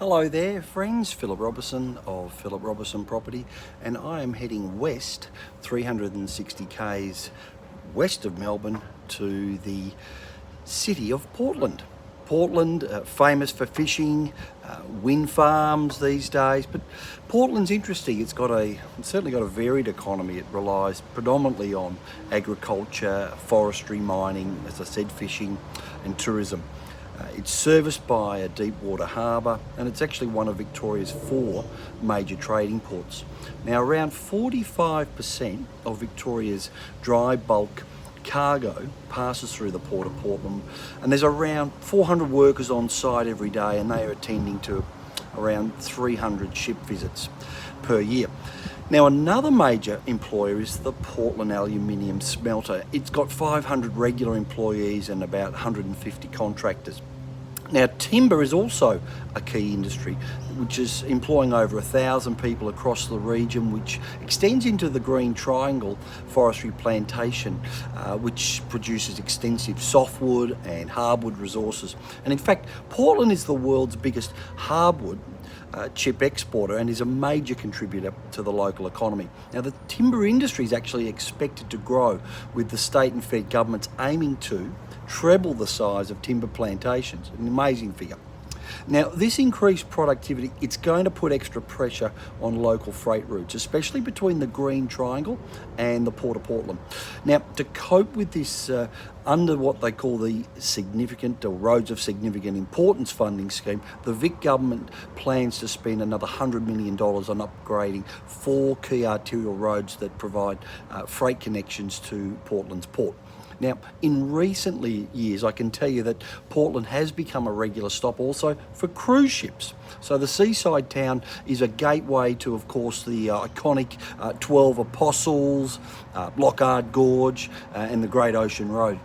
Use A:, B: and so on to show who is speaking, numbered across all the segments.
A: Hello there friends, Philip Robison of Philip Robison Property, and I am heading west 360 k's west of Melbourne to the city of Portland. Portland, famous for fishing, wind farms these days, but Portland's interesting. It's certainly got a varied economy. It relies predominantly on agriculture, forestry, mining, as I said, fishing and tourism. It's serviced by a deep water harbour, and it's actually one of Victoria's 4 major trading ports. Now, around 45% of Victoria's dry bulk cargo passes through the Port of Portland, and there's around 400 workers on site every day, and they are attending to around 300 ship visits per year. Now, another major employer is the Portland Aluminium Smelter. It's got 500 regular employees and about 150 contractors. Now, timber is also a key industry, which is employing over 1,000 people across the region, which extends into the Green Triangle forestry plantation, which produces extensive softwood and hardwood resources. And in fact, Portland is the world's biggest hardwood chip exporter and is a major contributor to the local economy. Now, the timber industry is actually expected to grow, with the state and fed governments aiming to treble the size of timber plantations, an amazing figure. Now, this increased productivity, it's going to put extra pressure on local freight routes, especially between the Green Triangle and the Port of Portland. Now, to cope with this, under what they call the significant or roads of significant importance funding scheme, the Vic government plans to spend another $100 million on upgrading 4 key arterial roads that provide freight connections to Portland's port. Now, in recent years, I can tell you that Portland has become a regular stop also for cruise ships. So the seaside town is a gateway to, of course, the iconic 12 Apostles, Lockhart Gorge, and the Great Ocean Road.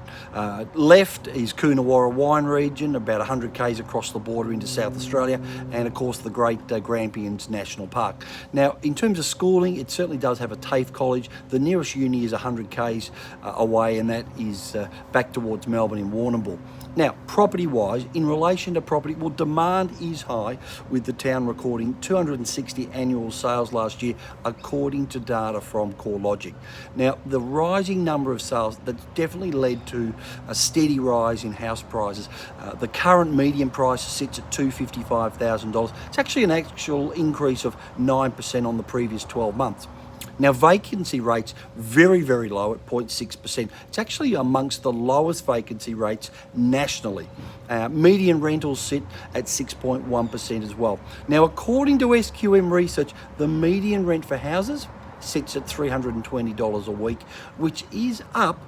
A: Left is Coonawarra wine region, about 100 k's across the border into South Australia, and of course the great Grampians National Park. Now, in terms of schooling, it certainly does have a TAFE college. The nearest uni is 100 k's away, and that is back towards Melbourne in Warrnambool. Now, property-wise, in relation to property, well, demand is high, with the town recording 260 annual sales last year, according to data from CoreLogic. Now, the rising number of sales, that's definitely led to a steady rise in house prices. The current median price sits at $255,000. It's actually an actual increase of 9% on the previous 12 months. Now, vacancy rates very, very low at 0.6%. It's actually amongst the lowest vacancy rates nationally. Median rentals sit at 6.1% as well. Now, according to SQM research, the median rent for houses sits at $320 a week, which is up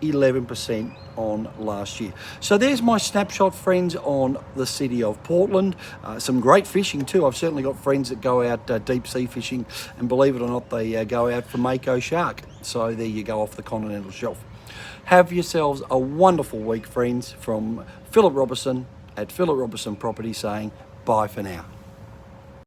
A: 11% on last year. So there's my snapshot, friends, on the city of Portland. Some great fishing too. I've certainly got friends that go out deep sea fishing, and believe it or not, they go out for mako shark. So there you go, off the continental shelf. Have yourselves a wonderful week, friends, from Philip Robison at Philip Robison Property, saying bye for now.